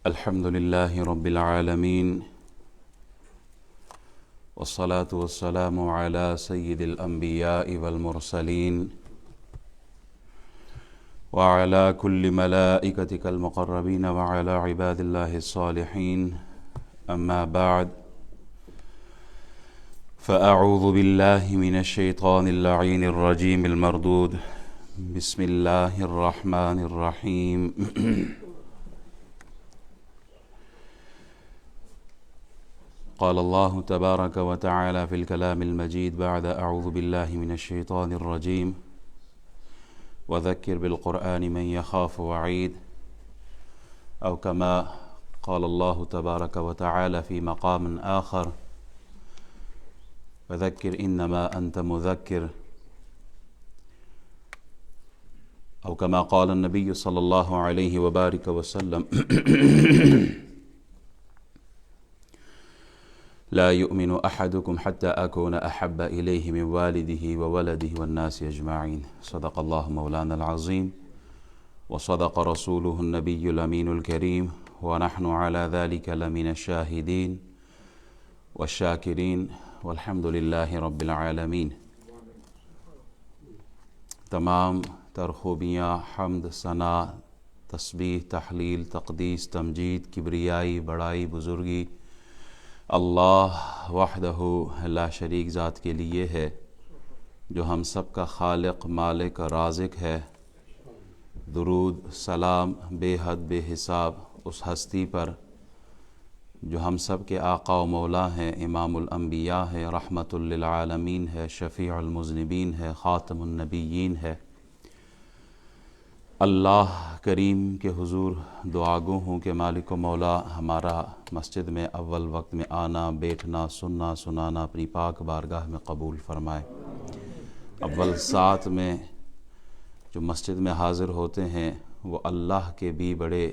الحمد لله رب العالمين والصلاة والسلام على سيد الأنبياء والمرسلين وعلى كل ملائكتك المقربين وعلى عباد الله الصالحين. أما بعد، فأعوذ بالله من الشيطان اللعين الرجيم المردود. بسم الله الرحمن الرحيم. قال الله تبارك وتعالى في الكلام المجيد بعد أعوذ بالله من الشيطان الرجيم: وذكر بالقرآن من يخاف وعيد، أو كما قال الله تبارك وتعالى في مقام آخر: وذكر إنما أنت مذكر، أو كما قال النبي صلى الله عليه وبارك وسلم: لا يؤمن أحدكم حتى أكون أحب إليه من والده وولده والناس أجمعين. صدق الله مولانا العظيم وصدق رسوله النبي الأمين الكريم، ونحن على ذلك لمن الشاهدين والشاکرین والحمد للہ رب العالمین. تمام تر خوبیاں، حمد، ثنا، تسبیح، تحلیل، تقدیس، تمجید، کبریائی، بڑائی، بزرگی اللہ وحدہ لا شریک ذات کے لیے ہے، جو ہم سب کا خالق، مالک، رازق ہے. درود سلام بے حد بے حساب اس ہستی پر جو ہم سب کے آقا و مولا ہیں، امام الانبیاء ہے، رحمت للعالمین ہے، شفیع المذنبین ہے، خاتم النبیین ہے. اللہ کریم کے حضور دعا گو ہوں کہ مالک و مولا ہمارا مسجد میں اول وقت میں آنا، بیٹھنا، سننا، سنانا اپنی پاک بارگاہ میں قبول فرمائے. اول ساتھ میں جو مسجد میں حاضر ہوتے ہیں وہ اللہ کے بھی بڑے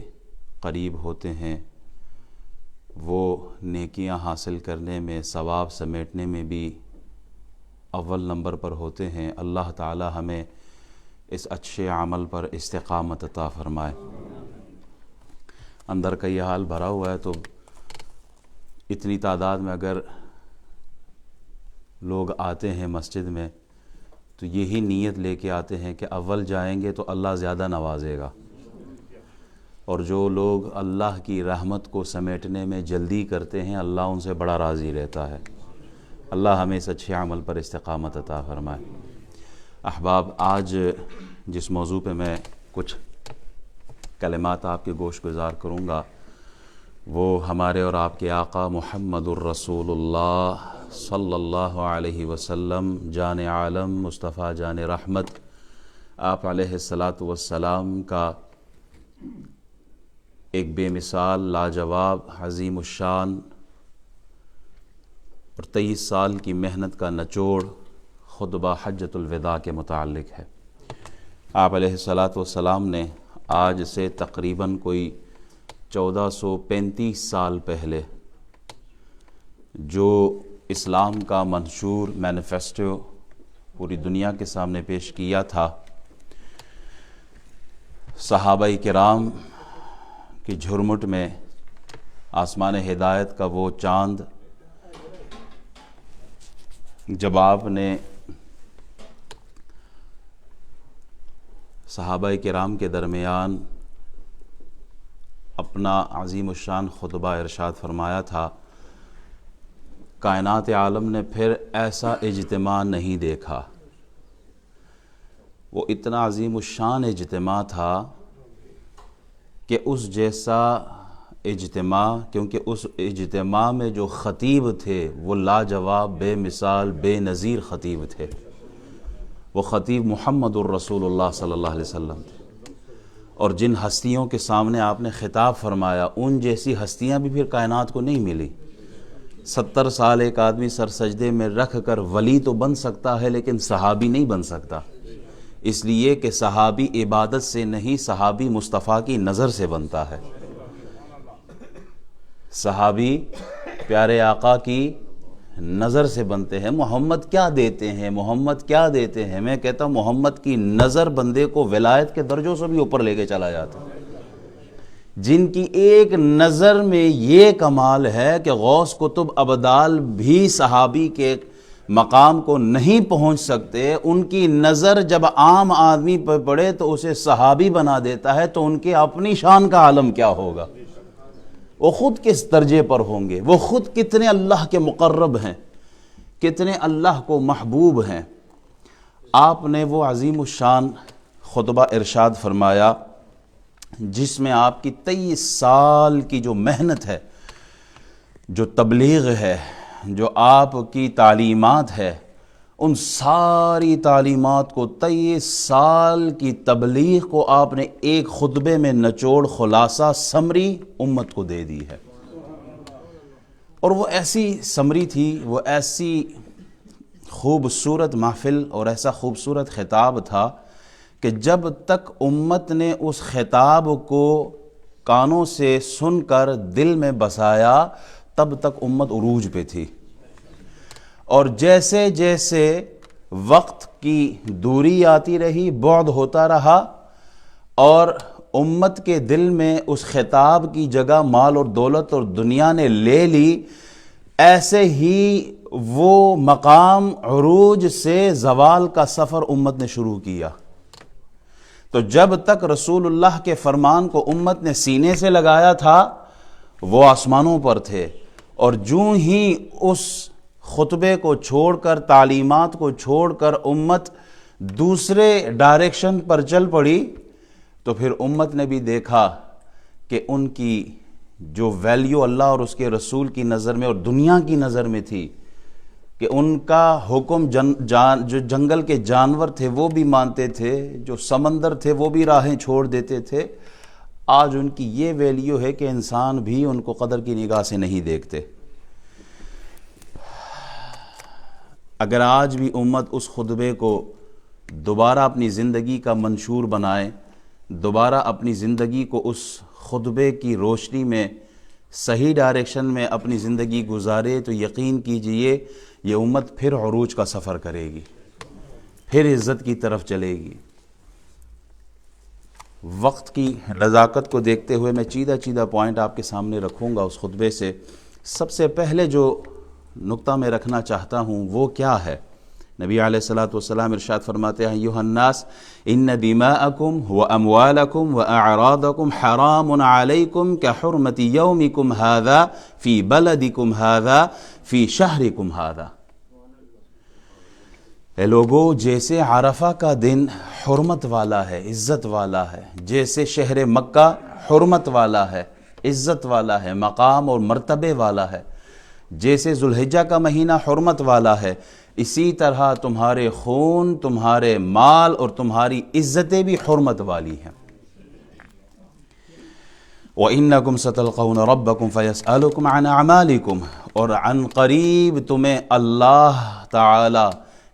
قریب ہوتے ہیں، وہ نیکیاں حاصل کرنے میں، ثواب سمیٹنے میں بھی اول نمبر پر ہوتے ہیں. اللہ تعالی ہمیں اس اچھے عمل پر استقامت عطا فرمائے. اندر کا یہ حال بھرا ہوا ہے، تو اتنی تعداد میں اگر لوگ آتے ہیں مسجد میں تو یہی نیت لے کے آتے ہیں کہ اول جائیں گے تو اللہ زیادہ نوازے گا، اور جو لوگ اللہ کی رحمت کو سمیٹنے میں جلدی کرتے ہیں اللہ ان سے بڑا راضی رہتا ہے. اللہ ہمیں اس اچھے عمل پر استقامت عطا فرمائے. احباب، آج جس موضوع پہ میں کچھ کلمات آپ کے گوش گزار کروں گا وہ ہمارے اور آپ کے آقا محمد الرسول اللہ صلی اللہ علیہ وسلم، جان عالم، مصطفیٰ جان رحمت، آپ علیہ الصلاۃ والسلام کا ایک بے مثال، لاجواب، عظیم الشان اور 23 سال کی محنت کا نچوڑ خطبہ حجۃ الوداع کے متعلق ہے. آپ علیہ الصلاۃ والسلام نے آج سے تقریباً کوئی 1435 سال پہلے جو اسلام کا منشور مینیفیسٹو پوری دنیا کے سامنے پیش کیا تھا، صحابہ کرام کی جھرمٹ میں آسمان ہدایت کا وہ چاند جب آپ نے صحابہ کرام کے درمیان اپنا عظیم الشان خطبہ ارشاد فرمایا تھا، کائنات عالم نے پھر ایسا اجتماع نہیں دیکھا. وہ اتنا عظیم الشان اجتماع تھا کہ اس جیسا اجتماع، کیونکہ اس اجتماع میں جو خطیب تھے وہ لاجواب، بے مثال، بے نظیر خطیب تھے. وہ خطیب محمد الرسول اللہ صلی اللہ علیہ وسلم تھے، اور جن ہستیوں کے سامنے آپ نے خطاب فرمایا ان جیسی ہستیاں بھی پھر کائنات کو نہیں ملی. 70 سال ایک آدمی سر سجدے میں رکھ کر ولی تو بن سکتا ہے لیکن صحابی نہیں بن سکتا، اس لیے کہ صحابی عبادت سے نہیں، صحابی مصطفیٰ کی نظر سے بنتا ہے. صحابی پیارے آقا کی نظر سے بنتے ہیں. محمد کیا دیتے ہیں، محمد کیا دیتے ہیں؟ میں کہتا ہوں محمد کی نظر بندے کو ولایت کے درجوں سے بھی اوپر لے کے چلا جاتا ہے. جن کی ایک نظر میں یہ کمال ہے کہ غوث قطب ابدال بھی صحابی کے مقام کو نہیں پہنچ سکتے، ان کی نظر جب عام آدمی پر پڑے تو اسے صحابی بنا دیتا ہے، تو ان کے اپنی شان کا عالم کیا ہوگا؟ وہ خود کس درجے پر ہوں گے، وہ خود کتنے اللہ کے مقرب ہیں، کتنے اللہ کو محبوب ہیں۔ آپ نے وہ عظیم الشان خطبہ ارشاد فرمایا جس میں آپ کی 23 سال کی جو محنت ہے، جو تبلیغ ہے، جو آپ کی تعلیمات ہے، ان ساری تعلیمات کو 23 سال کی تبلیغ کو آپ نے ایک خطبے میں نچوڑ خلاصہ سمری امت کو دے دی ہے۔ اور وہ ایسی سمری تھی، وہ ایسی خوبصورت محفل اور ایسا خوبصورت خطاب تھا کہ جب تک امت نے اس خطاب کو کانوں سے سن کر دل میں بسایا تب تک امت عروج پہ تھی، اور جیسے جیسے وقت کی دوری آتی رہی، بعد ہوتا رہا، اور امت کے دل میں اس خطاب کی جگہ مال اور دولت اور دنیا نے لے لی، ایسے ہی وہ مقام عروج سے زوال کا سفر امت نے شروع کیا۔ تو جب تک رسول اللہ کے فرمان کو امت نے سینے سے لگایا تھا وہ آسمانوں پر تھے، اور جوں ہی اس خطبے کو چھوڑ کر، تعلیمات کو چھوڑ کر امت دوسرے ڈائریکشن پر چل پڑی، تو پھر امت نے بھی دیکھا کہ ان کی جو ویلیو اللہ اور اس کے رسول کی نظر میں اور دنیا کی نظر میں تھی، کہ ان کا حکم جو جنگل کے جانور تھے وہ بھی مانتے تھے، جو سمندر تھے وہ بھی راہیں چھوڑ دیتے تھے، آج ان کی یہ ویلیو ہے کہ انسان بھی ان کو قدر کی نگاہ سے نہیں دیکھتے۔ اگر آج بھی امت اس خطبے کو دوبارہ اپنی زندگی کا منشور بنائے، دوبارہ اپنی زندگی کو اس خطبے کی روشنی میں صحیح ڈائریکشن میں اپنی زندگی گزارے، تو یقین کیجئے یہ امت پھر عروج کا سفر کرے گی، پھر عزت کی طرف چلے گی۔ وقت کی نزاکت کو دیکھتے ہوئے میں چیدہ پوائنٹ آپ کے سامنے رکھوں گا اس خطبے سے۔ سب سے پہلے جو نقطہ میں رکھنا چاہتا ہوں وہ کیا ہے؟ نبی علیہ الصلوۃ والسلام ارشاد فرماتے ہیں، ایھا الناس ان دماءکم واموالکم واعراضکم حرام علیکم کحرمۃ یومکم ھذا فی بلدکم ھذا فی شہرکم ھذا۔ اے لوگو، جیسے عرفہ کا دن حرمت والا ہے، عزت والا ہے، جیسے شہر مکہ حرمت والا ہے، عزت والا ہے، مقام اور مرتبے والا ہے، جیسے ذوالحجہ کا مہینہ حرمت والا ہے، اسی طرح تمہارے خون، تمہارے مال اور تمہاری عزتیں بھی حرمت والی ہیں۔ وَإِنَّكُمْ سَتَلْقَوْنَ رَبَّكُمْ فَيَسْأَلُكُمْ عَنْ أَعْمَالِكُمْ، اور عن قریب تمہیں اللہ تعالی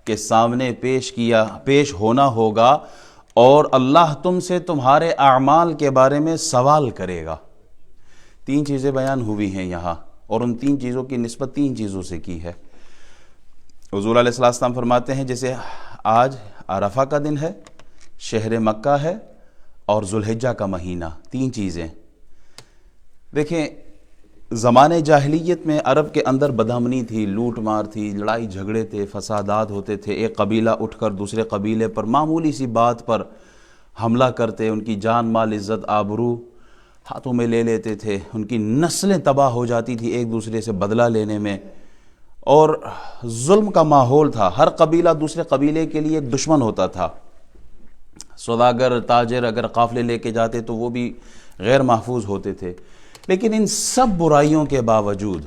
کے سامنے پیش ہونا ہوگا، اور اللہ تم سے تمہارے اعمال کے بارے میں سوال کرے گا۔ 3 چیزیں بیان ہوئی ہیں یہاں، اور ان 3 چیزوں کی نسبت 3 چیزوں سے کی ہے۔ حضور علیہ السلام فرماتے ہیں جیسے آج عرفہ کا دن ہے، شہر مکہ ہے، اور ذوالحجہ کا مہینہ، 3 چیزیں۔ دیکھیں، زمانے جاہلیت میں عرب کے اندر بدامنی تھی، لوٹ مار تھی، لڑائی جھگڑے تھے، فسادات ہوتے تھے، ایک قبیلہ اٹھ کر دوسرے قبیلے پر معمولی سی بات پر حملہ کرتے، ان کی جان مال عزت آبرو ہاتھوں میں لے لیتے تھے، ان کی نسلیں تباہ ہو جاتی تھی ایک دوسرے سے بدلہ لینے میں، اور ظلم کا ماحول تھا۔ ہر قبیلہ دوسرے قبیلے کے لیے ایک دشمن ہوتا تھا۔ سوداگر، تاجر اگر قافلے لے کے جاتے تو وہ بھی غیر محفوظ ہوتے تھے۔ لیکن ان سب برائیوں کے باوجود،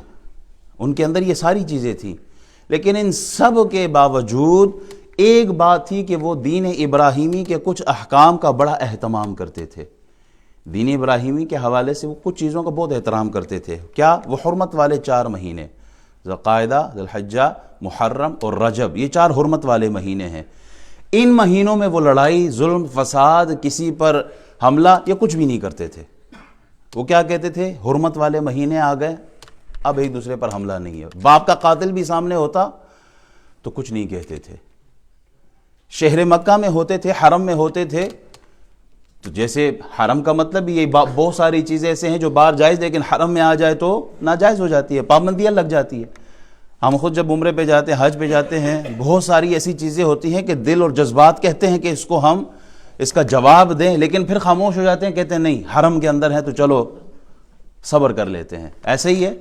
ان کے اندر یہ ساری چیزیں تھیں، لیکن ان سب کے باوجود ایک بات تھی کہ وہ دین ابراہیمی کے کچھ احکام کا بڑا اہتمام کرتے تھے۔ دین ابراہیمی کے حوالے سے وہ کچھ چیزوں کا بہت احترام کرتے تھے۔ کیا؟ وہ حرمت والے 4 مہینے، ذوالقعدہ، ذوالحجہ، محرم اور رجب، یہ 4 حرمت والے مہینے ہیں۔ ان مہینوں میں وہ لڑائی، ظلم، فساد، کسی پر حملہ، یہ کچھ بھی نہیں کرتے تھے۔ وہ کیا کہتے تھے؟ حرمت والے مہینے آ گئے، اب ایک دوسرے پر حملہ نہیں ہے۔ باپ کا قاتل بھی سامنے ہوتا تو کچھ نہیں کہتے تھے۔ شہر مکہ میں ہوتے تھے، حرم میں ہوتے تھے، تو جیسے حرم کا مطلب یہ بہت ساری چیزیں ایسے ہیں جو باہر جائز لیکن حرم میں آ جائے تو ناجائز ہو جاتی ہے، پابندیاں لگ جاتی ہے۔ ہم خود جب عمرے پہ جاتے ہیں، حج پہ جاتے ہیں، بہت ساری ایسی چیزیں ہوتی ہیں کہ دل اور جذبات کہتے ہیں کہ اس کو ہم اس کا جواب دیں، لیکن پھر خاموش ہو جاتے ہیں، کہتے ہیں نہیں حرم کے اندر ہے تو چلو صبر کر لیتے ہیں۔ ایسے ہی ہے۔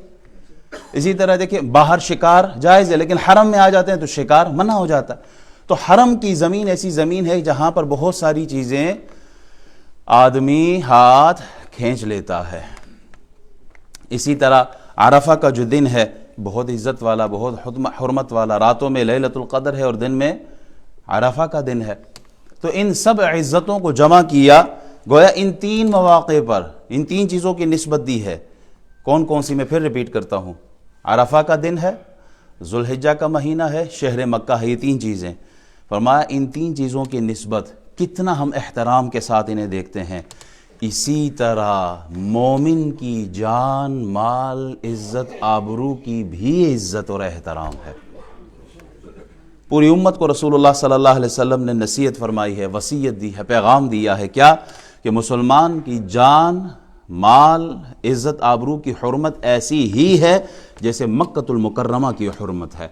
اسی طرح دیکھیں باہر شکار جائز ہے لیکن حرم میں آ جاتے ہیں تو شکار منع ہو جاتا ہے۔ تو حرم کی زمین ایسی زمین ہے جہاں پر بہت ساری چیزیں آدمی ہاتھ کھینچ لیتا ہے۔ اسی طرح عرفہ کا جو دن ہے بہت عزت والا، بہت حرمت والا، راتوں میں لیلۃ القدر ہے اور دن میں عرفہ کا دن ہے۔ تو ان سب عزتوں کو جمع کیا، گویا ان تین مواقع پر ان تین چیزوں کی نسبت دی ہے۔ کون کون سی؟ میں پھر ریپیٹ کرتا ہوں۔ عرفہ کا دن ہے، ذوالحجہ کا مہینہ ہے، شہر مکہ ہے، یہ تین چیزیں۔ فرمایا ان تین چیزوں کی نسبت کتنا ہم احترام کے ساتھ انہیں دیکھتے ہیں، اسی طرح مومن کی جان، مال، عزت، آبرو کی بھی عزت اور احترام ہے۔ پوری امت کو رسول اللہ صلی اللہ علیہ وسلم نے نصیحت فرمائی ہے، وصیت دی ہے، پیغام دیا ہے، کیا کہ مسلمان کی جان، مال، عزت، آبرو کی حرمت ایسی ہی ہے جیسے مکۃ المکرمہ کی حرمت ہے،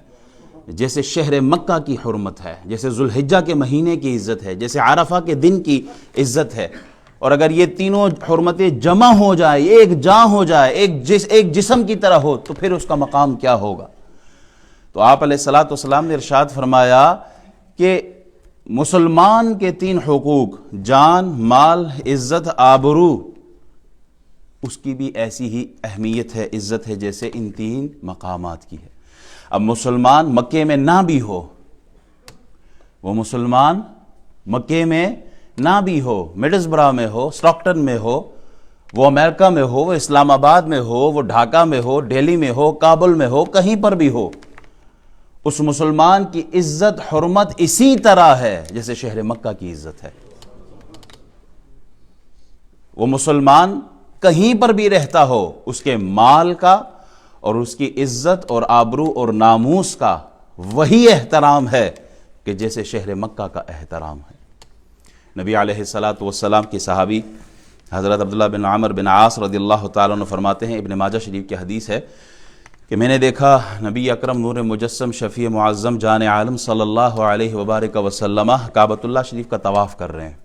جیسے شہر مکہ کی حرمت ہے، جیسے ذوالحجہ کے مہینے کی عزت ہے، جیسے عرفہ کے دن کی عزت ہے۔ اور اگر یہ تینوں حرمتیں جمع ہو جائے، ایک جاں ہو جائے، ایک جسم کی طرح ہو تو پھر اس کا مقام کیا ہوگا؟ تو آپ علیہ الصلوۃ والسلام نے ارشاد فرمایا کہ مسلمان کے تین حقوق، جان، مال، عزت، آبرو، اس کی بھی ایسی ہی اہمیت ہے، عزت ہے جیسے ان تین مقامات کی ہے۔ اب مسلمان مکے میں نہ بھی ہو، وہ مسلمان مکے میں نہ بھی ہو، مڈلسبرا میں ہو، اسٹاکٹن میں ہو، وہ امریکہ میں ہو، وہ اسلام آباد میں ہو، وہ ڈھاکہ میں ہو، دہلی میں ہو، کابل میں ہو، کہیں پر بھی ہو، اس مسلمان کی عزت، حرمت اسی طرح ہے جیسے شہر مکہ کی عزت ہے۔ وہ مسلمان کہیں پر بھی رہتا ہو، اس کے مال کا اور اس کی عزت اور آبرو اور ناموس کا وہی احترام ہے کہ جیسے شہر مکہ کا احترام ہے۔ نبی علیہ الصلوۃ والسلام کی صحابی حضرت عبداللہ بن عمر بن عاص رضی اللہ تعالیٰ عنہ فرماتے ہیں، ابن ماجہ شریف کی حدیث ہے کہ میں نے دیکھا نبی اکرم نور مجسم شفیع معظم جان عالم صلی اللہ علیہ وبارک وسلم کعبۃ اللہ شریف کا طواف کر رہے ہیں۔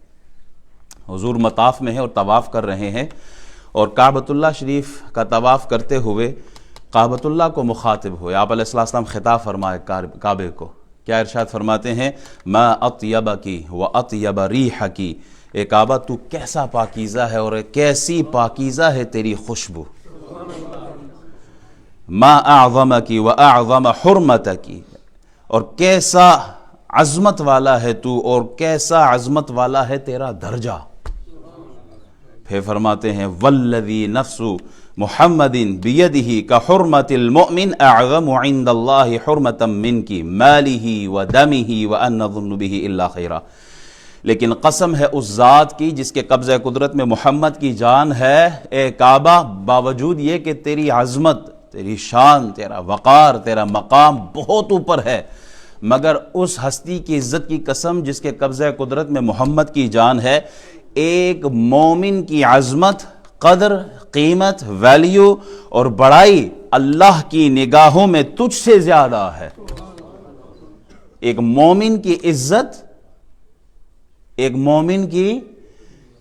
حضور مطاف میں ہیں اور طواف کر رہے ہیں، اور کعبۃ اللہ شریف کا طواف کرتے ہوئے کعبۃ اللہ کو مخاطب ہوئے۔ آپ علیہ السلام خطاب فرمائے کعبے کو، کیا ارشاد فرماتے ہیں؟ ما اطیبکی و اطیب ریحکی، اے کعبہ تو کیسا پاکیزہ ہے اور کیسی پاکیزہ ہے تیری خوشبو۔ ما اعظمکی و اعظم حرمتکی، اور کیسا عظمت والا ہے تو اور کیسا عظمت والا ہے تیرا درجہ۔ پھر فرماتے ہیں والذی نفس محمد بیدہ کا حرمت المؤمن اعظم عند اللہ حرمتا منکی مالہ و دمہ و ان نظن بہ الا خیرا، لیکن قسم ہے اس ذات کی جس کے قبضہ قدرت میں محمد کی جان ہے، اے کعبہ باوجود یہ کہ تیری عظمت، تیری شان، تیرا وقار، تیرا مقام بہت اوپر ہے، مگر اس ہستی کی عزت کی قسم جس کے قبضہ قدرت میں محمد کی جان ہے، ایک مومن کی عظمت، قدر، قیمت، ویلیو اور بڑائی اللہ کی نگاہوں میں تجھ سے زیادہ ہے۔ ایک مومن کی عزت، ایک مومن کی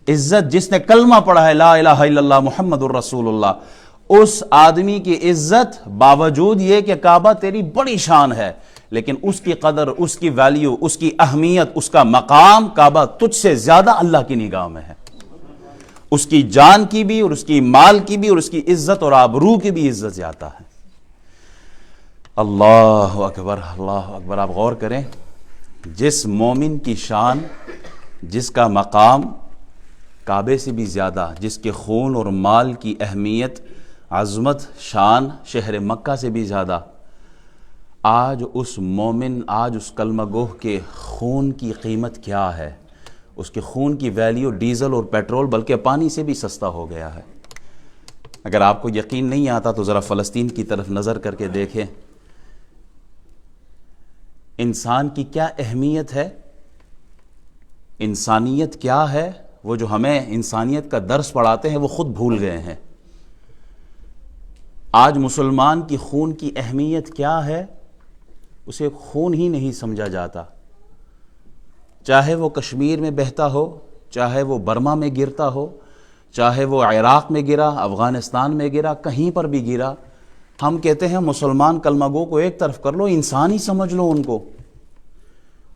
عزت جس نے کلمہ پڑھا ہے لا الہ الا اللہ محمد الرسول اللہ، اس آدمی کی عزت باوجود یہ کہ کعبہ تیری بڑی شان ہے، لیکن اس کی قدر، اس کی ویلیو، اس کی اہمیت، اس کا مقام کعبہ تجھ سے زیادہ اللہ کی نگاہ میں ہے۔ اس کی جان کی بھی اور اس کی مال کی بھی اور اس کی عزت اور آبرو کی بھی عزت زیادہ ہے۔ اللہ اکبر، اللہ اکبر۔ آپ غور کریں، جس مومن کی شان، جس کا مقام کعبے سے بھی زیادہ، جس کے خون اور مال کی اہمیت، عظمت، شان شہر مکہ سے بھی زیادہ، آج اس مومن، آج اس کلمہ گوہ کے خون کی قیمت کیا ہے؟ اس کے خون کی ویلیو ڈیزل اور پیٹرول بلکہ پانی سے بھی سستا ہو گیا ہے۔ اگر آپ کو یقین نہیں آتا تو ذرا فلسطین کی طرف نظر کر کے دیکھیں، انسان کی کیا اہمیت ہے، انسانیت کیا ہے، وہ جو ہمیں انسانیت کا درس پڑھاتے ہیں وہ خود بھول گئے ہیں۔ آج مسلمان کی خون کی اہمیت کیا ہے اسے خون ہی نہیں سمجھا جاتا، چاہے وہ کشمیر میں بہتا ہو، چاہے وہ برما میں گرتا ہو، چاہے وہ عراق میں گرا، افغانستان میں گرا، کہیں پر بھی گرا، ہم کہتے ہیں مسلمان کلمہ گو کو ایک طرف کر لو، انسان ہی سمجھ لو ان کو۔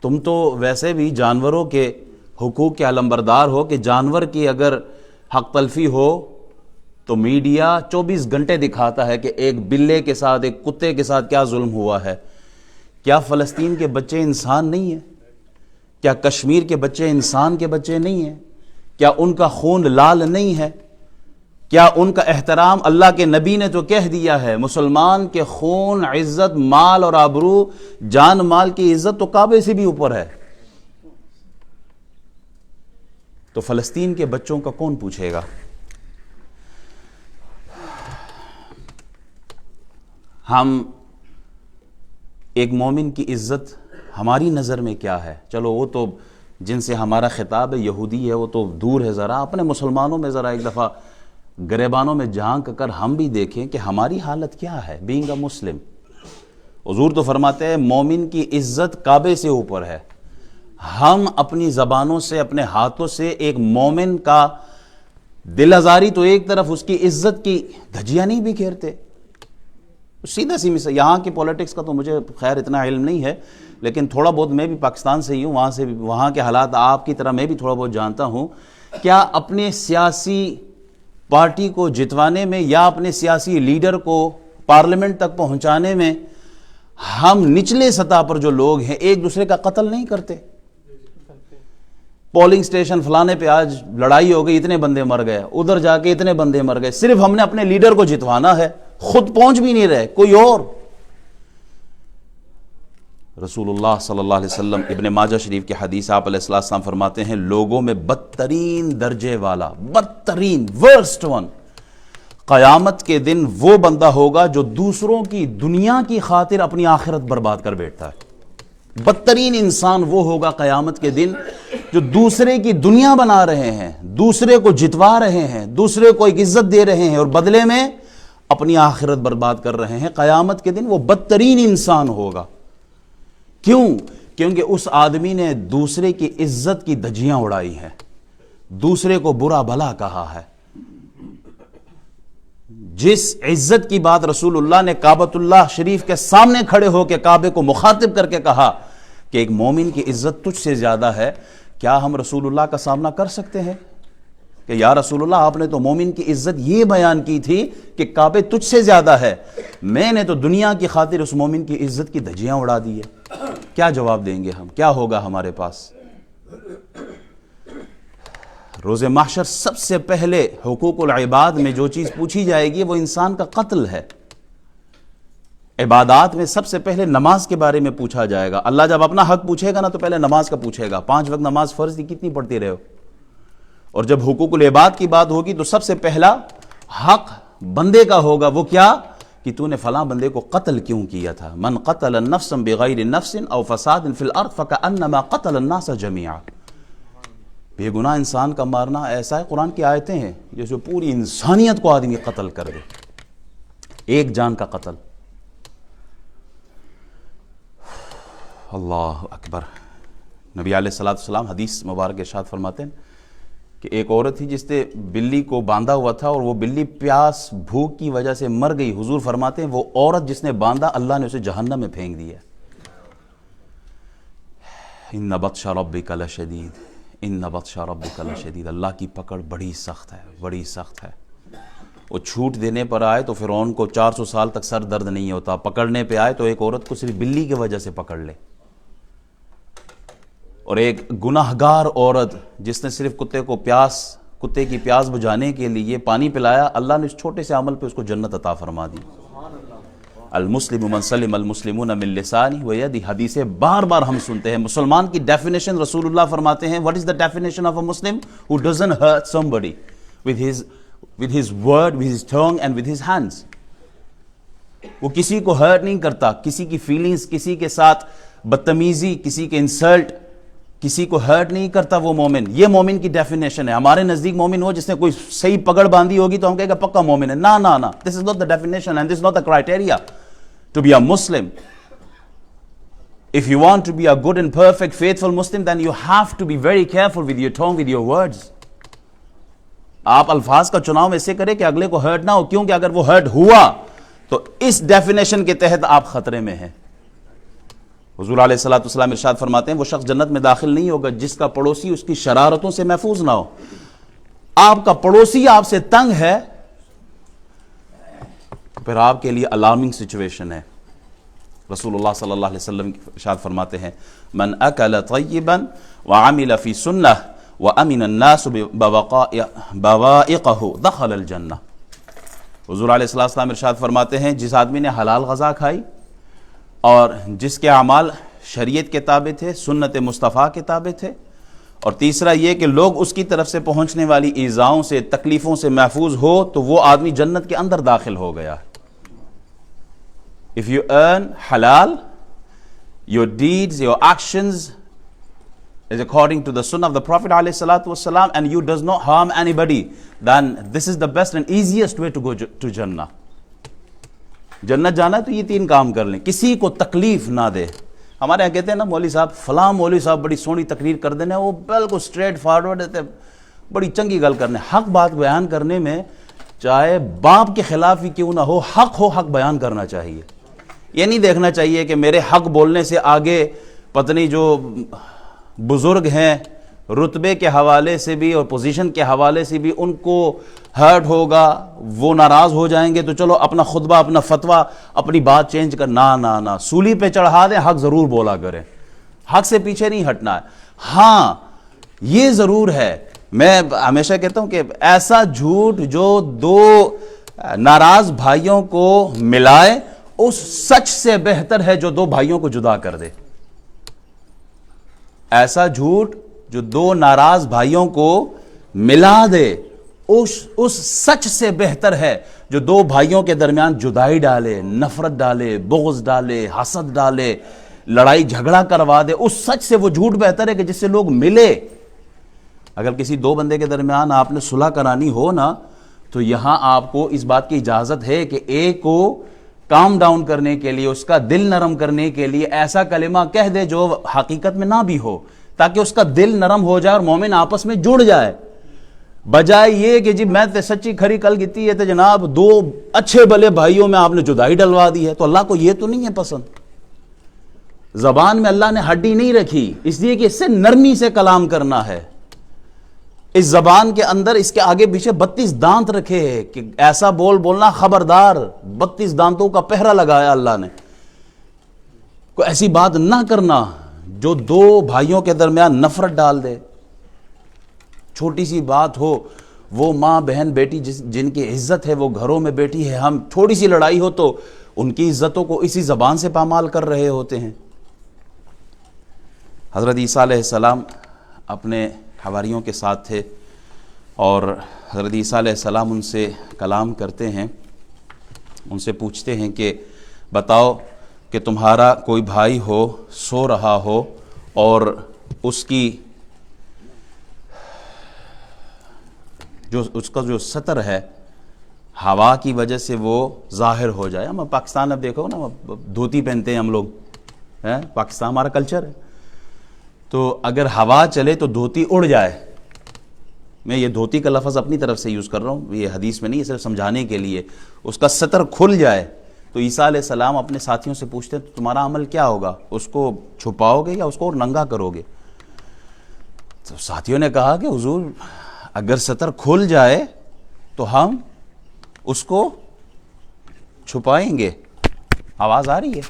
تم تو ویسے بھی جانوروں کے حقوق کے علمبردار ہو کہ جانور کی اگر حق تلفی ہو تو میڈیا 24 گھنٹے دکھاتا ہے کہ ایک بلے کے ساتھ، ایک کتے کے ساتھ کیا ظلم ہوا ہے۔ کیا فلسطین کے بچے انسان نہیں ہیں؟ کیا کشمیر کے بچے انسان کے بچے نہیں ہیں؟ کیا ان کا خون لال نہیں ہے؟ کیا ان کا احترام اللہ کے نبی نے تو کہہ دیا ہے، مسلمان کے خون، عزت، مال اور آبرو، جان مال کی عزت تو کعبے سے بھی اوپر ہے۔ تو فلسطین کے بچوں کا کون پوچھے گا؟ ہم ایک مومن کی عزت ہماری نظر میں کیا ہے؟ چلو وہ تو جن سے ہمارا خطاب ہے یہودی ہے، وہ تو دور ہے، ذرا اپنے مسلمانوں میں ذرا ایک دفعہ گریبانوں میں جھانک کر ہم بھی دیکھیں کہ ہماری حالت کیا ہے بینگ اے مسلم۔ حضور تو فرماتے ہیں مومن کی عزت کعبے سے اوپر ہے۔ ہم اپنی زبانوں سے، اپنے ہاتھوں سے ایک مومن کا دل آزاری تو ایک طرف، اس کی عزت کی دھجیاں نہیں بکھیرتے۔ سیدھا سی مثال، یہاں کی پولیٹکس کا تو مجھے خیر اتنا علم نہیں ہے، لیکن تھوڑا بہت میں بھی پاکستان سے ہی ہوں، وہاں کے حالات آپ کی طرح میں بھی تھوڑا بہت جانتا ہوں۔ کیا اپنے سیاسی پارٹی کو جتوانے میں یا اپنے سیاسی لیڈر کو پارلیمنٹ تک پہنچانے میں ہم نچلے سطح پر جو لوگ ہیں ایک دوسرے کا قتل نہیں کرتے؟ پولنگ سٹیشن فلانے پہ آج لڑائی ہو گئی، اتنے بندے مر گئے، ادھر جا کے اتنے بندے مر گئے، صرف ہم نے اپنے لیڈر کو جتوانا ہے، خود پہنچ بھی نہیں رہے کوئی اور۔ رسول اللہ صلی اللہ علیہ وسلم ابن ماجہ شریف کی حدیث آپ علیہ السلام فرماتے ہیں لوگوں میں بدترین درجے والا، بدترین ورسٹ ون، قیامت کے دن وہ بندہ ہوگا جو دوسروں کی دنیا کی خاطر اپنی آخرت برباد کر بیٹھتا ہے۔ بدترین انسان وہ ہوگا قیامت کے دن جو دوسرے کی دنیا بنا رہے ہیں، دوسرے کو جتوا رہے ہیں، دوسرے کو ایک عزت دے رہے ہیں اور بدلے میں اپنی آخرت برباد کر رہے ہیں۔ قیامت کے دن وہ بدترین انسان ہوگا۔ کیوں؟ کیونکہ اس آدمی نے دوسرے کی عزت کی دھجیاں اڑائی ہیں، دوسرے کو برا بھلا کہا ہے۔ جس عزت کی بات رسول اللہ نے کعبۃ اللہ شریف کے سامنے کھڑے ہو کے کعبے کو مخاطب کر کے کہا کہ ایک مومن کی عزت تجھ سے زیادہ ہے، کیا ہم رسول اللہ کا سامنا کر سکتے ہیں کہ یا رسول اللہ آپ نے تو مومن کی عزت یہ بیان کی تھی کہ کعبے تجھ سے زیادہ ہے، میں نے تو دنیا کی خاطر اس مومن کی عزت کی دھجیاں اڑا دی ہے؟ کیا جواب دیں گے ہم؟ کیا ہوگا ہمارے پاس؟ روز محشر سب سے پہلے حقوق العباد میں جو چیز پوچھی جائے گی وہ انسان کا قتل ہے۔ عبادات میں سب سے پہلے نماز کے بارے میں پوچھا جائے گا۔ اللہ جب اپنا حق پوچھے گا نا تو پہلے نماز کا پوچھے گا، 5 وقت نماز فرض تھی کتنی پڑھتی رہے ہو؟ اور جب حقوق العباد کی بات ہوگی تو سب سے پہلا حق بندے کا ہوگا، وہ کیا کہ تو نے فلاں بندے کو قتل کیوں کیا تھا؟ من قتل نفسا بغیر نفس او فساد فی الارض فکأنما قتل الناس جميعا۔ بے گناہ انسان کا مارنا ایسا ہے، قرآن کی آیتیں ہیں جیسے پوری انسانیت کو آدمی قتل کر دے، ایک جان کا قتل۔ اللہ اکبر۔ نبی علیہ الصلوۃ والسلام حدیث مبارک ارشاد فرماتے ہیں کہ ایک عورت تھی جس نے بلی کو باندھا ہوا تھا اور وہ بلی پیاس بھوک کی وجہ سے مر گئی۔ حضور فرماتے ہیں وہ عورت جس نے باندھا اللہ نے اسے جہنم میں پھینک دیا۔ ان بطش ربک لشدید، ان بطش ربک لشدید، اللہ کی پکڑ بڑی سخت ہے، بڑی سخت ہے۔ وہ چھوٹ دینے پر آئے تو فرعون کو 400 سال تک سر درد نہیں ہوتا، پکڑنے پہ آئے تو ایک عورت کو صرف بلی کی وجہ سے پکڑ لے، اور ایک گناہگار عورت جس نے صرف کتے کی پیاس بجھانے کے لیے پانی پلایا، اللہ نے اس چھوٹے سے عمل پہ اس کو جنت عطا فرما دی۔ المسلم من سلم المسلمون من لسانہ ویدہ، حدیثیں بار بار ہم سنتے ہیں۔ مسلمان کی ڈیفینیشن رسول اللہ فرماتے ہیں what is the definition of a Muslim? Who doesn't hurt somebody with his word, with his tongue and with his hands۔ وہ کسی کو ہرٹ نہیں کرتا، کسی کی فیلنگز، کسی کے ساتھ بدتمیزی، کسی کے انسلٹ کسی کو ہرٹ نہیں کرتا وہ مومن. یہ مومن کی ڈیفینیشن ہے. ہمارے نزدیک مومن وہ جس نے کوئی صحیح پکڑ باندھی ہوگی تو ہم کہیں گے پکا مومن ہے. نا this is not the definition and this is not the criteria to be a Muslim. If you want to be a good and perfect, faithful Muslim, then you have to be very careful with your tongue, with your words. آپ الفاظ کا چناؤ ایسے کریں کہ اگلے کو hurt نہ ہو, کیونکہ اگر وہ ہرٹ ہوا تو اس ڈیفینیشن کے تحت آپ خطرے میں ہیں. حضور علیہ الصلوۃ والسلام ارشاد فرماتے ہیں وہ شخص جنت میں داخل نہیں ہوگا جس کا پڑوسی اس کی شرارتوں سے محفوظ نہ ہو. آپ کا پڑوسی آپ سے تنگ ہے, پھر آپ کے لیے الارمنگ سچویشن ہے. رسول اللہ صلی اللہ علیہ وسلم ارشاد فرماتے ہیں من اکل طیبا وعمل فی سنہ وامن الناس بوائقہ دخل الجنہ. حضور علیہ السلام ارشاد فرماتے ہیں جس آدمی نے حلال غذا کھائی اور جس کے اعمال شریعت کے تابع تھے, سنت مصطفیٰ کے تابع تھے, اور تیسرا یہ کہ لوگ اس کی طرف سے پہنچنے والی ایذاؤں سے, تکلیفوں سے محفوظ ہو, تو وہ آدمی جنت کے اندر داخل ہو گیا. If you earn halal, your deeds, your actions is according to the sunnah of the Prophet ﷺ, and you does not harm anybody, then this is the best and easiest way to go to Jannah. جنت جانا ہے تو یہ 3 کام کر لیں. کسی کو تکلیف نہ دے. ہمارے یہاں کہتے ہیں نا مولوی صاحب فلاں مولوی صاحب بڑی سونی تقریر کر دینا, وہ بالکل اسٹریٹ فارورڈ ہے, بڑی چنگی گل کرنے. حق بات بیان کرنے میں چاہے باپ کے خلاف ہی کیوں نہ ہو, حق بیان کرنا چاہیے. یہ نہیں دیکھنا چاہیے کہ میرے حق بولنے سے آگے پتنی جو بزرگ ہیں رتبے کے حوالے سے بھی اور پوزیشن کے حوالے سے بھی ان کو ہرٹ ہوگا, وہ ناراض ہو جائیں گے, تو چلو اپنا خطبہ, اپنا فتویٰ, اپنی بات چینج کر. نہ سولی پہ چڑھا دیں, حق ضرور بولا کریں. حق سے پیچھے نہیں ہٹنا ہے. ہاں یہ ضرور ہے, میں ہمیشہ کہتا ہوں کہ ایسا جھوٹ جو 2 ناراض بھائیوں کو ملائے اس سچ سے بہتر ہے جو 2 بھائیوں کو جدا کر دے. ایسا جھوٹ جو 2 ناراض بھائیوں کو ملا دے اس سچ سے بہتر ہے جو 2 بھائیوں کے درمیان جدائی ڈالے, نفرت ڈالے, بغض ڈالے, حسد ڈالے, لڑائی جھگڑا کروا دے. اس سچ سے وہ جھوٹ بہتر ہے کہ جس سے لوگ ملے. اگر کسی 2 بندے کے درمیان آپ نے صلح کرانی ہو نا, تو یہاں آپ کو اس بات کی اجازت ہے کہ ایک کو کام ڈاؤن کرنے کے لیے, اس کا دل نرم کرنے کے لیے ایسا کلمہ کہہ دے جو حقیقت میں نہ بھی ہو, تاکہ اس کا دل نرم ہو جائے اور مومن آپس میں جڑ جائے. بجائے یہ کہ جی میں تے سچی کھری کل گیتی ہے تو جناب 2 اچھے بھلے بھائیوں میں آپ نے جدائی ڈلوا دی ہے. تو اللہ کو یہ تو نہیں ہے پسند. زبان میں اللہ نے ہڈی نہیں رکھی اس لیے کہ اس سے نرمی سے کلام کرنا ہے. اس زبان کے اندر اس کے آگے پیچھے 32 دانت رکھے ہیں کہ ایسا بولنا خبردار. 32 دانتوں کا پہرا لگایا اللہ نے. کوئی ایسی بات نہ کرنا جو 2 بھائیوں کے درمیان نفرت ڈال دے. چھوٹی سی بات ہو, وہ ماں بہن بیٹی جن کی عزت ہے وہ گھروں میں بیٹھی ہے, ہم تھوڑی سی لڑائی ہو تو ان کی عزتوں کو اسی زبان سے پامال کر رہے ہوتے ہیں. حضرت عیسیٰ علیہ السلام اپنے حواریوں کے ساتھ تھے اور حضرت عیسیٰ علیہ السلام ان سے کلام کرتے ہیں. ان سے پوچھتے ہیں کہ بتاؤ کہ تمہارا کوئی بھائی ہو, سو رہا ہو, اور اس کا جو سطر ہے ہوا کی وجہ سے وہ ظاہر ہو جائے. ہم پاکستان اب دیکھو نا, دھوتی پہنتے ہیں ہم لوگ, پاکستان ہمارا کلچر ہے. تو اگر ہوا چلے تو دھوتی اڑ جائے. میں یہ دھوتی کا لفظ اپنی طرف سے یوز کر رہا ہوں, یہ حدیث میں نہیں, صرف سمجھانے کے لیے. اس کا سطر کھل جائے تو عیسیٰ علیہ السلام اپنے ساتھیوں سے پوچھتے ہیں تمہارا عمل کیا ہوگا, اس کو چھپاؤ گے یا اس کو اور ننگا کرو گے؟ تو ساتھیوں نے کہا کہ حضور اگر سطر کھل جائے تو ہم اس کو چھپائیں گے. آواز آ رہی ہے؟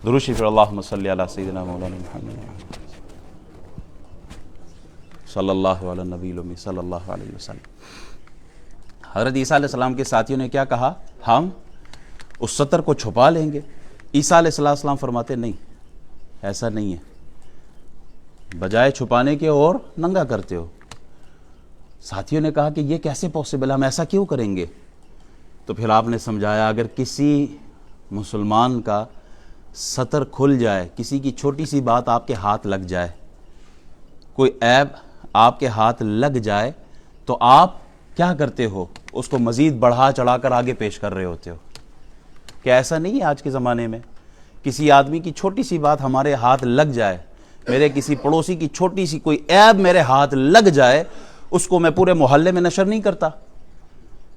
درود شریف اللہم صلی علی سیدنا مولانا محمد صلی اللہ علیہ نبی الامی صلی اللہ علیہ وسلم. حضرت عیسیٰ علیہ السلام کے ساتھیوں نے کیا کہا؟ ہم اس سطر کو چھپا لیں گے. عیسیٰ علیہ السلام فرماتے نہیں, ایسا نہیں ہے, بجائے چھپانے کے اور ننگا کرتے ہو. ساتھیوں نے کہا کہ یہ کیسے پاسبل ہے, ہم ایسا کیوں کریں گے؟ تو پھر آپ نے سمجھایا اگر کسی مسلمان کا سطر کھل جائے، کسی کی چھوٹی سی بات آپ کے ہاتھ لگ جائے، کوئی عیب آپ کے ہاتھ لگ جائے، تو آپ کیا کرتے ہو؟ اس کو مزید بڑھا چڑھا کر آگے پیش کر رہے ہوتے ہو۔ کیا ایسا نہیں ہے آج کے زمانے میں؟ کسی آدمی کی چھوٹی سی بات ہمارے ہاتھ لگ جائے، میرے کسی پڑوسی کی چھوٹی سی کوئی عیب میرے ہاتھ لگ جائے، اس کو میں پورے محلے میں نشر نہیں کرتا۔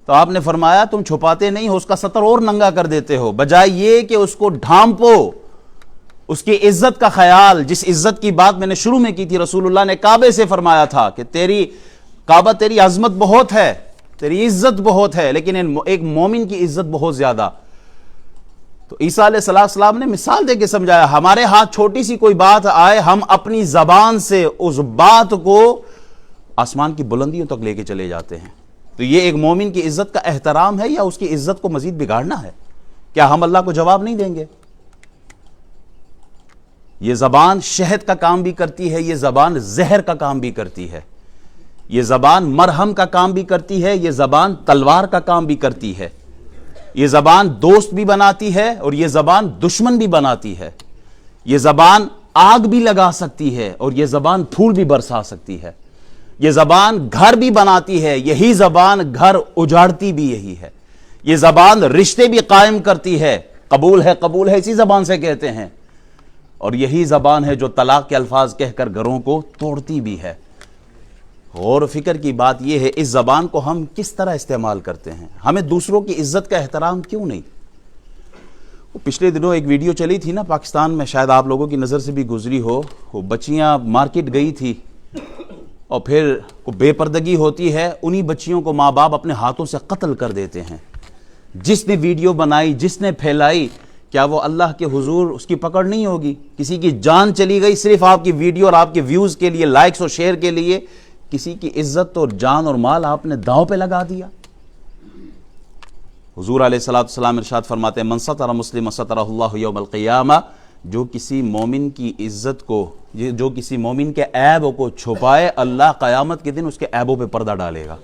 تو آپ نے فرمایا تم چھپاتے نہیں ہو، اس کا سطر اور ننگا کر دیتے ہو، بجائے یہ کہ اس کو ڈھانپو، اس کی عزت کا خیال، جس عزت کی بات میں نے شروع میں کی تھی، رسول اللہ نے کعبے سے فرمایا تھا کہ کعبہ تیری عظمت بہت ہے، تیری عزت بہت ہے، لیکن ایک مومن کی عزت بہت زیادہ۔ تو عیسیٰ علیہ السلام نے مثال دے کے سمجھایا، ہمارے ہاتھ چھوٹی سی کوئی بات آئے، ہم اپنی زبان سے اس بات کو آسمان کی بلندیوں تک لے کے چلے جاتے ہیں۔ تو یہ ایک مومن کی عزت کا احترام ہے یا اس کی عزت کو مزید بگاڑنا ہے؟ کیا ہم اللہ کو جواب نہیں دیں گے؟ یہ زبان شہد کا کام بھی کرتی ہے، یہ زبان زہر کا کام بھی کرتی ہے، یہ زبان مرہم کا کام بھی کرتی ہے، یہ زبان تلوار کا کام بھی کرتی ہے، یہ زبان دوست بھی بناتی ہے اور یہ زبان دشمن بھی بناتی ہے، یہ زبان آگ بھی لگا سکتی ہے اور یہ زبان پھول بھی برسا سکتی ہے، یہ زبان گھر بھی بناتی ہے، یہی زبان گھر اجاڑتی بھی یہی ہے، یہ زبان رشتے بھی قائم کرتی ہے، قبول ہے اسی زبان سے کہتے ہیں، اور یہی زبان ہے جو طلاق کے الفاظ کہہ کر گھروں کو توڑتی بھی ہے۔ غور و فکر کی بات یہ ہے، اس زبان کو ہم کس طرح استعمال کرتے ہیں؟ ہمیں دوسروں کی عزت کا احترام کیوں نہیں؟ پچھلے دنوں ایک ویڈیو چلی تھی نا پاکستان میں، شاید آپ لوگوں کی نظر سے بھی گزری ہو، وہ بچیاں مارکیٹ گئی تھی اور پھر بے پردگی ہوتی ہے، انہی بچیوں کو ماں باپ اپنے ہاتھوں سے قتل کر دیتے ہیں۔ جس نے ویڈیو بنائی، جس نے پھیلائی، کیا وہ اللہ کے حضور اس کی پکڑ نہیں ہوگی؟ کسی کی جان چلی گئی صرف آپ کی ویڈیو اور آپ کے ویوز کے لیے، لائکس اور شیئر کے لیے، کسی کی عزت اور جان اور مال آپ نے داؤں پہ لگا دیا۔ حضور علیہ السلام ارشاد فرماتے ہیں، من ستر مسلم سترہ اللہ یوم القیامہ، جو کسی مومن کی عزت کو، جو کسی مومن کے عیب کو چھپائے، اللہ قیامت کے دن اس کے عیبوں پہ پردہ ڈالے گا۔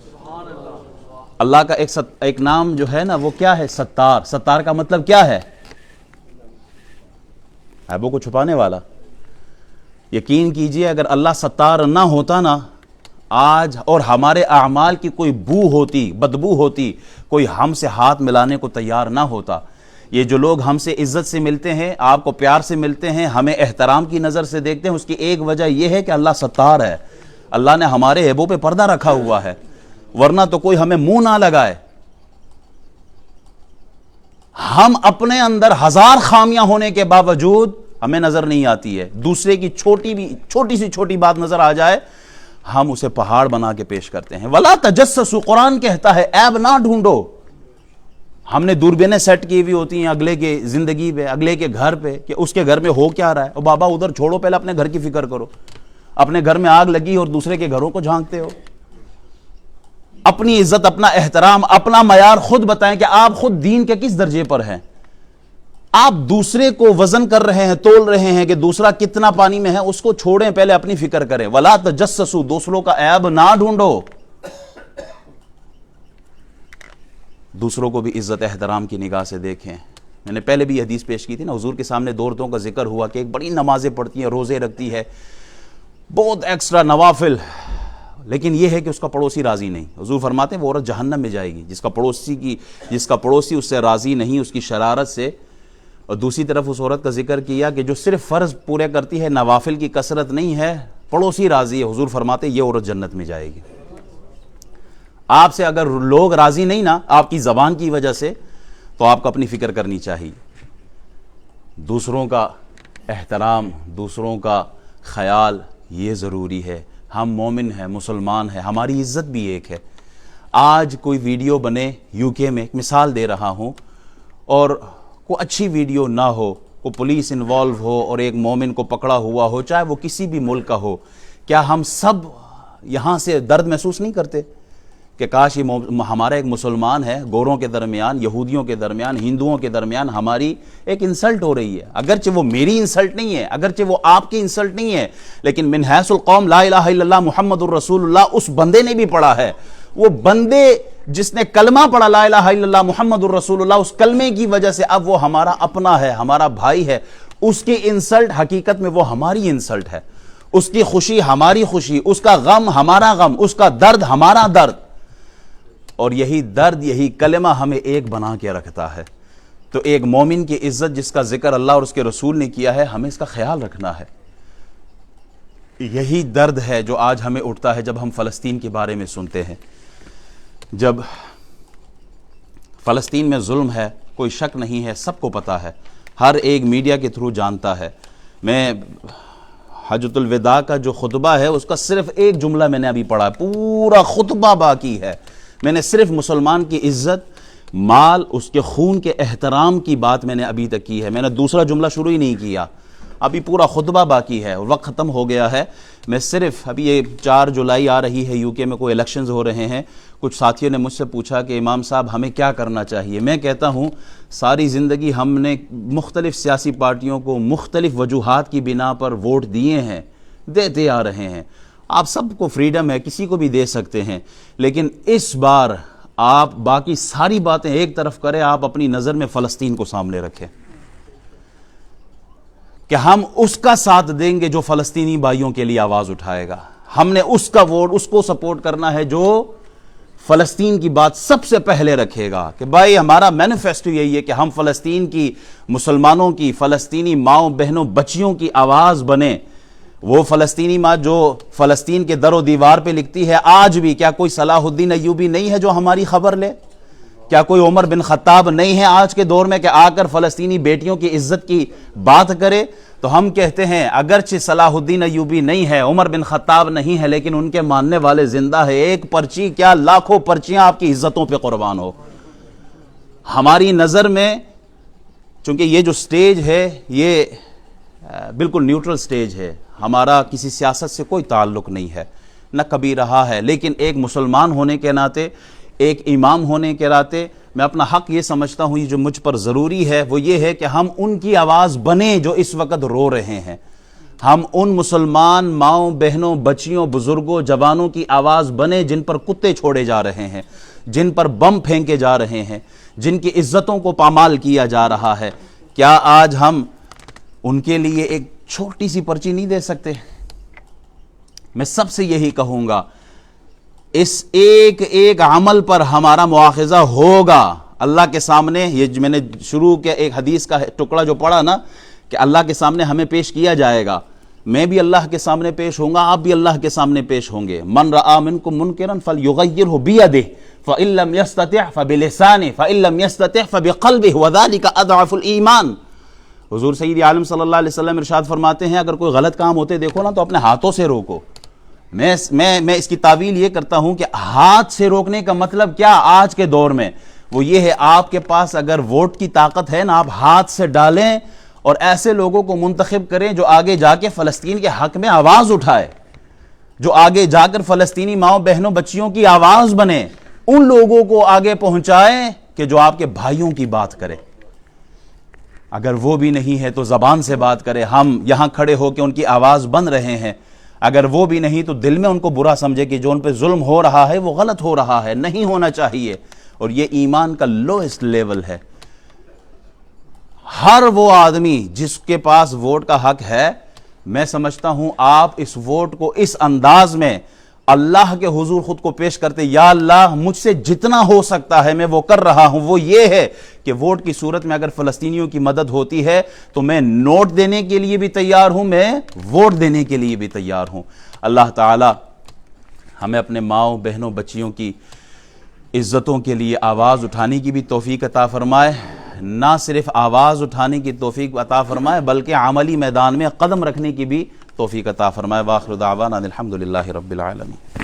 اللہ کا ایک نام جو ہے نا، وہ کیا ہے؟ ستار۔ ستار کا مطلب کیا ہے؟ عیبوں کو چھپانے والا۔ یقین کیجئے اگر اللہ ستار نہ ہوتا نا، آج اور ہمارے اعمال کی کوئی بدبو ہوتی، کوئی ہم سے ہاتھ ملانے کو تیار نہ ہوتا۔ یہ جو لوگ ہم سے عزت سے ملتے ہیں، آپ کو پیار سے ملتے ہیں، ہمیں احترام کی نظر سے دیکھتے ہیں، اس کی ایک وجہ یہ ہے کہ اللہ ستار ہے، اللہ نے ہمارے عیبوں پہ پردہ رکھا ہوا ہے، ورنہ تو کوئی ہمیں منہ نہ لگائے۔ ہم اپنے اندر ہزار خامیاں ہونے کے باوجود ہمیں نظر نہیں آتی ہے، دوسرے کی چھوٹی سی چھوٹی بات نظر آ جائے، ہم اسے پہاڑ بنا کے پیش کرتے ہیں۔ وَلَا تَجَسَّسُوا، قرآن کہتا ہے عیب نہ ڈھونڈو۔ ہم نے دوربینیں سیٹ کی ہوئی ہوتی ہیں اگلے کے زندگی پہ، اگلے کے گھر پہ، کہ اس کے گھر میں ہو کیا رہا ہے۔ اور بابا ادھر چھوڑو، پہلے اپنے گھر کی فکر کرو۔ اپنے گھر میں آگ لگی اور دوسرے کے گھروں کو جھانکتے ہو۔ اپنی عزت، اپنا احترام، اپنا معیار خود بتائیں کہ آپ خود دین کے کس درجے پر ہیں۔ آپ دوسرے کو وزن کر رہے ہیں، تول رہے ہیں کہ دوسرا کتنا پانی میں ہے، اس کو چھوڑیں، پہلے اپنی فکر کریں۔ وَلَا تَجَسَّسُوا، دوسروں کا عیب نہ ڈھونڈو۔ دوسروں کو بھی عزت احترام کی نگاہ سے دیکھیں۔ میں نے پہلے بھی حدیث پیش کی تھی نا، حضور کے سامنے دو عورتوں کا ذکر ہوا کہ ایک بڑی نمازیں پڑھتی ہیں، روزے رکھتی ہے، بہت ایکسٹرا نوافل، لیکن یہ ہے کہ اس کا پڑوسی راضی نہیں۔ حضور فرماتے ہیں وہ عورت جہنم میں جائے گی جس کا پڑوسی اس سے راضی نہیں، اس کی شرارت سے۔ اور دوسری طرف اس عورت کا ذکر کیا کہ جو صرف فرض پورے کرتی ہے، نوافل کی کثرت نہیں ہے، پڑوسی راضی ہے، حضور فرماتے ہیں یہ عورت جنت میں جائے گی۔ آپ سے اگر لوگ راضی نہیں نا آپ کی زبان کی وجہ سے، تو آپ کو اپنی فکر کرنی چاہیے۔ دوسروں کا احترام، دوسروں کا خیال، یہ ضروری ہے۔ ہم مومن ہیں، مسلمان ہیں، ہماری عزت بھی ایک ہے۔ آج کوئی ویڈیو بنے UK میں، ایک مثال دے رہا ہوں، اور کوئی اچھی ویڈیو نہ ہو، کوئی پولیس انوالو ہو اور ایک مومن کو پکڑا ہوا ہو، چاہے وہ کسی بھی ملک کا ہو، کیا ہم سب یہاں سے درد محسوس نہیں کرتے کہ کاش یہ ہمارا ایک مسلمان ہے، گوروں کے درمیان، یہودیوں کے درمیان، ہندوؤں کے درمیان ہماری ایک انسلٹ ہو رہی ہے؟ اگرچہ وہ میری انسلٹ نہیں ہے، اگرچہ وہ آپ کی انسلٹ نہیں ہے، لیکن من حیث القوم لا الہ الا اللہ محمد الرسول اللہ اس بندے نے بھی پڑھا ہے۔ وہ بندے جس نے کلمہ پڑھا لا الہ الا اللہ محمد الرسول اللہ، اس کلمے کی وجہ سے اب وہ ہمارا اپنا ہے، ہمارا بھائی ہے، اس کی انسلٹ حقیقت میں وہ ہماری انسلٹ ہے، اس کی خوشی ہماری خوشی، اس کا غم ہمارا غم، اس کا درد ہمارا درد، اور یہی درد، یہی کلمہ ہمیں ایک بنا کے رکھتا ہے۔ تو ایک مومن کی عزت جس کا ذکر اللہ اور اس کے رسول نے کیا ہے، ہمیں اس کا خیال رکھنا ہے۔ یہی درد ہے جو آج ہمیں اٹھتا ہے جب ہم فلسطین کے بارے میں سنتے ہیں۔ جب فلسطین میں ظلم ہے، کوئی شک نہیں ہے، سب کو پتہ ہے، ہر ایک میڈیا کے تھرو جانتا ہے۔ میں حجۃ الوداع کا جو خطبہ ہے اس کا صرف ایک جملہ میں نے ابھی پڑھا، پورا خطبہ باقی ہے۔ میں نے صرف مسلمان کی عزت، مال، اس کے خون کے احترام کی بات میں نے ابھی تک کی ہے، میں نے دوسرا جملہ شروع ہی نہیں کیا، ابھی پورا خطبہ باقی ہے، وقت ختم ہو گیا ہے۔ میں صرف ابھی یہ 4 جولائی آ رہی ہے، UK میں کوئی الیکشنز ہو رہے ہیں، کچھ ساتھیوں نے مجھ سے پوچھا کہ امام صاحب ہمیں کیا کرنا چاہیے۔ میں کہتا ہوں ساری زندگی ہم نے مختلف سیاسی پارٹیوں کو مختلف وجوہات کی بنا پر ووٹ دیے ہیں، دیتے آ رہے ہیں، آپ سب کو فریڈم ہے، کسی کو بھی دے سکتے ہیں، لیکن اس بار آپ باقی ساری باتیں ایک طرف کریں، آپ اپنی نظر میں فلسطین کو سامنے رکھیں کہ ہم اس کا ساتھ دیں گے جو فلسطینی بھائیوں کے لیے آواز اٹھائے گا۔ ہم نے اس کا ووٹ، اس کو سپورٹ کرنا ہے جو فلسطین کی بات سب سے پہلے رکھے گا کہ بھائی ہمارا مینیفیسٹو یہی ہے کہ ہم فلسطین کی، مسلمانوں کی، فلسطینی ماؤں بہنوں بچیوں کی آواز بنیں۔ وہ فلسطینی ماں جو فلسطین کے در و دیوار پہ لکھتی ہے آج بھی، کیا کوئی صلاح الدین ایوبی نہیں ہے جو ہماری خبر لے؟ کیا کوئی عمر بن خطاب نہیں ہے آج کے دور میں کہ آ کر فلسطینی بیٹیوں کی عزت کی بات کرے؟ تو ہم کہتے ہیں اگرچہ صلاح الدین ایوبی نہیں ہے، عمر بن خطاب نہیں ہے، لیکن ان کے ماننے والے زندہ ہے۔ ایک پرچی کیا لاکھوں پرچیاں آپ کی عزتوں پہ قربان ہو۔ ہماری نظر میں چونکہ یہ جو سٹیج ہے یہ بالکل نیوٹرل سٹیج ہے، ہمارا کسی سیاست سے کوئی تعلق نہیں ہے، نہ کبھی رہا ہے، لیکن ایک مسلمان ہونے کے ناطے، ایک امام ہونے کے ناطے میں اپنا حق یہ سمجھتا ہوں، یہ جو مجھ پر ضروری ہے وہ یہ ہے کہ ہم ان کی آواز بنیں جو اس وقت رو رہے ہیں۔ ہم ان مسلمان ماؤں بہنوں بچیوں بزرگوں جوانوں کی آواز بنیں جن پر کتے چھوڑے جا رہے ہیں، جن پر بم پھینکے جا رہے ہیں، جن کی عزتوں کو پامال کیا جا رہا ہے۔ کیا آج ہم ان کے لیے ایک چھوٹی سی پرچی نہیں دے سکتے؟ میں سب سے یہی کہوں گا، اس ایک ایک عمل پر ہمارا مواخذہ ہوگا اللہ کے سامنے۔ یہ میں نے شروع کے ایک حدیث کا ٹکڑا جو پڑھا نا کہ اللہ کے سامنے ہمیں پیش کیا جائے گا، میں بھی اللہ کے سامنے پیش ہوں گا، آپ بھی اللہ کے سامنے پیش ہوں گے۔ من رآ منکم منکرا فلیغیرہ بیدہ فإن لم یستطع فبلسانہ فإن لم یستطع فبقلبہ وذلک اضعف الایمان۔ حضور سید عالم صلی اللہ علیہ وسلم ارشاد فرماتے ہیں اگر کوئی غلط کام ہوتے دیکھو نا تو اپنے ہاتھوں سے روکو۔ میں اس کی تعویل یہ کرتا ہوں کہ ہاتھ سے روکنے کا مطلب کیا آج کے دور میں وہ یہ ہے، آپ کے پاس اگر ووٹ کی طاقت ہے نا، آپ ہاتھ سے ڈالیں اور ایسے لوگوں کو منتخب کریں جو آگے جا کے فلسطین کے حق میں آواز اٹھائے، جو آگے جا کر فلسطینی ماؤں بہنوں بچیوں کی آواز بنے، ان لوگوں کو آگے پہنچائیں کہ جو آپ کے بھائیوں کی بات کرے۔ اگر وہ بھی نہیں ہے تو زبان سے بات کرے، ہم یہاں کھڑے ہو کے ان کی آواز بن رہے ہیں۔ اگر وہ بھی نہیں تو دل میں ان کو برا سمجھے کہ جو ان پہ ظلم ہو رہا ہے وہ غلط ہو رہا ہے، نہیں ہونا چاہیے، اور یہ ایمان کا لوئسٹ لیول ہے۔ ہر وہ آدمی جس کے پاس ووٹ کا حق ہے، میں سمجھتا ہوں آپ اس ووٹ کو اس انداز میں اللہ کے حضور خود کو پیش کرتے، یا اللہ مجھ سے جتنا ہو سکتا ہے میں وہ کر رہا ہوں، وہ یہ ہے کہ ووٹ کی صورت میں اگر فلسطینیوں کی مدد ہوتی ہے تو میں نوٹ دینے کے لیے بھی تیار ہوں، میں ووٹ دینے کے لیے بھی تیار ہوں۔ اللہ تعالی ہمیں اپنے ماؤں بہنوں بچیوں کی عزتوں کے لیے آواز اٹھانے کی بھی توفیق عطا فرمائے، نہ صرف آواز اٹھانے کی توفیق عطا فرمائے بلکہ عملی میدان میں قدم رکھنے کی بھی توفیق عطا فرمائے۔ وآخر دعوانا الحمدللہ رب العالمین۔